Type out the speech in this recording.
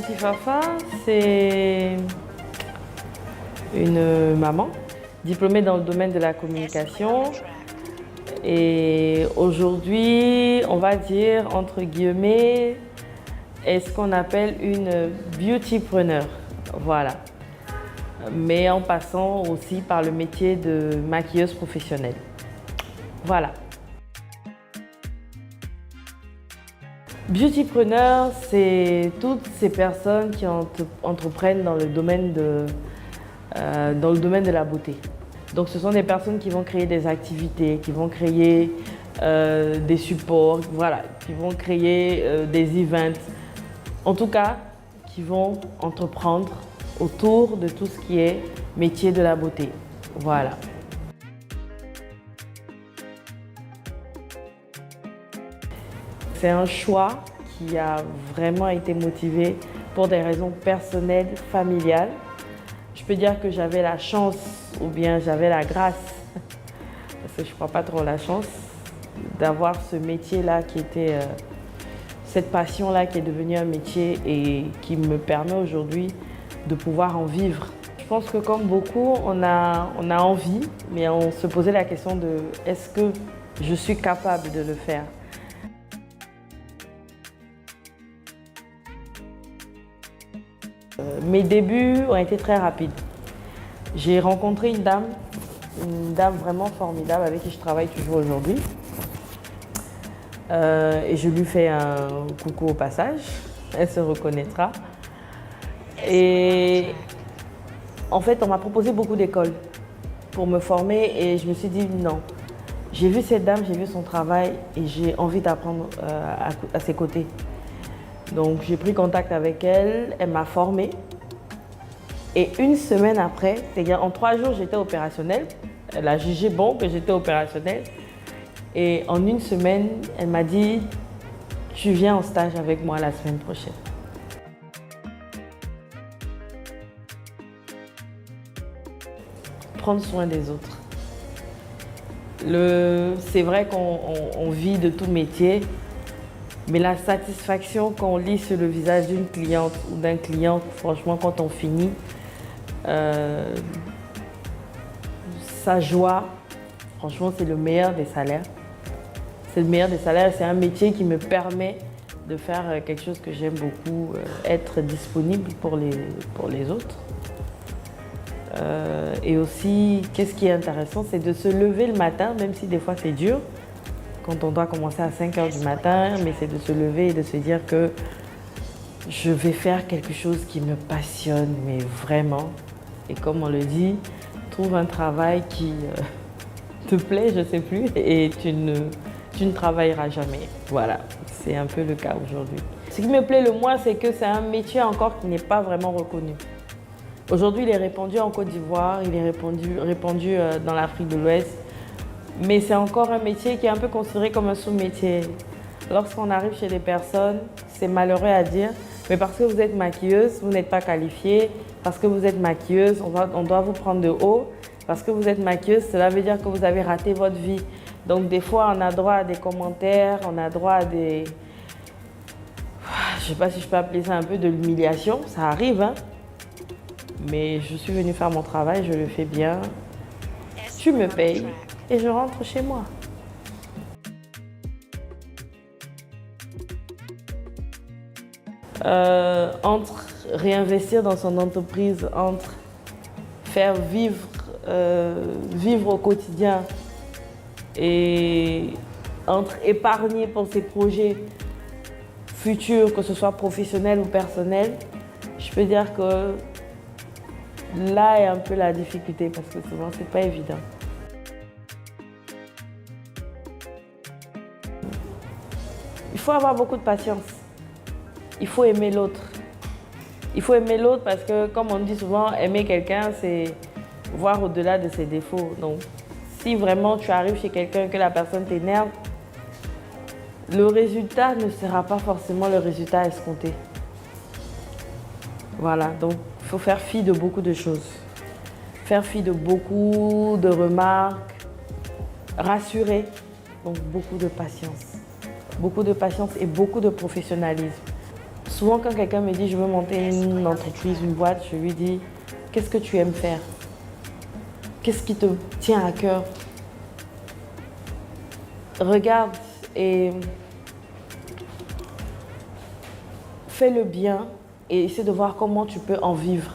Tifafa, c'est une maman diplômée dans le domaine de la communication. Et aujourd'hui, on va dire, entre guillemets, est ce qu'on appelle une beautypreneur. Voilà. Mais en passant aussi par le métier de maquilleuse professionnelle. Voilà. Beautypreneur, c'est toutes ces personnes qui entreprennent dans le domaine de la beauté. Donc ce sont des personnes qui vont créer des activités, qui vont créer des supports, voilà, qui vont créer des events. En tout cas, qui vont entreprendre autour de tout ce qui est métier de la beauté. Voilà. C'est un choix qui a vraiment été motivé pour des raisons personnelles, familiales. Je peux dire que j'avais la chance ou bien j'avais la grâce, parce que je ne crois pas trop la chance, d'avoir ce métier-là qui était, cette passion-là qui est devenue un métier et qui me permet aujourd'hui de pouvoir en vivre. Je pense que comme beaucoup, on a envie, mais on se posait la question de est-ce que je suis capable de le faire? Mes débuts ont été très rapides. J'ai rencontré une dame vraiment formidable avec qui je travaille toujours aujourd'hui. Et je lui fais un coucou au passage, elle se reconnaîtra. Et en fait, on m'a proposé beaucoup d'écoles pour me former et je me suis dit non. J'ai vu cette dame, j'ai vu son travail et j'ai envie d'apprendre à ses côtés. Donc j'ai pris contact avec elle, elle m'a formée. Et une semaine après, c'est-à-dire en 3 jours, j'étais opérationnelle. Elle a jugé bon que j'étais opérationnelle. Et en une semaine, elle m'a dit « Tu viens en stage avec moi la semaine prochaine ». Prendre soin des autres. C'est vrai qu'on vit de tout métier, mais la satisfaction qu'on lit sur le visage d'une cliente ou d'un client, franchement, quand on finit, sa joie, franchement, c'est le meilleur des salaires. C'est le meilleur des salaires. C'est un métier qui me permet de faire quelque chose que j'aime beaucoup, être disponible pour les autres. Et aussi, qu'est-ce qui est intéressant, c'est de se lever le matin, même si des fois c'est dur, quand on doit commencer à 5 h du matin, mais c'est de se lever et de se dire que je vais faire quelque chose qui me passionne, mais vraiment. Et comme on le dit, trouve un travail qui te plaît, je ne sais plus, et tu ne travailleras jamais. Voilà, c'est un peu le cas aujourd'hui. Ce qui me plaît le moins, c'est que c'est un métier encore qui n'est pas vraiment reconnu. Aujourd'hui, il est répandu en Côte d'Ivoire, il est répandu dans l'Afrique de l'Ouest, mais c'est encore un métier qui est un peu considéré comme un sous-métier. Lorsqu'on arrive chez des personnes, c'est malheureux à dire, mais parce que vous êtes maquilleuse, vous n'êtes pas qualifiée. Parce que vous êtes maquilleuse, on doit vous prendre de haut. Parce que vous êtes maquilleuse, cela veut dire que vous avez raté votre vie. Donc des fois, on a droit à des commentaires, on a droit à des... Je ne sais pas si je peux appeler ça un peu de l'humiliation, ça arrive, hein. Mais je suis venue faire mon travail, je le fais bien. Tu me payes et je rentre chez moi. Entre réinvestir dans son entreprise, entre faire vivre au quotidien et entre épargner pour ses projets futurs, que ce soit professionnel ou personnel, je peux dire que là est un peu la difficulté parce que souvent c'est pas évident. Il faut avoir beaucoup de patience. Il faut aimer l'autre. Il faut aimer l'autre parce que, comme on dit souvent, aimer quelqu'un, c'est voir au-delà de ses défauts. Donc, si vraiment tu arrives chez quelqu'un que la personne t'énerve, le résultat ne sera pas forcément le résultat escompté. Voilà, donc il faut faire fi de beaucoup de choses. Faire fi de beaucoup de remarques, rassurer, donc beaucoup de patience. Beaucoup de patience et beaucoup de professionnalisme. Souvent, quand quelqu'un me dit je veux monter une entreprise, une boîte, je lui dis qu'est-ce que tu aimes faire? Qu'est-ce qui te tient à cœur? Regarde et fais le bien et essaie de voir comment tu peux en vivre.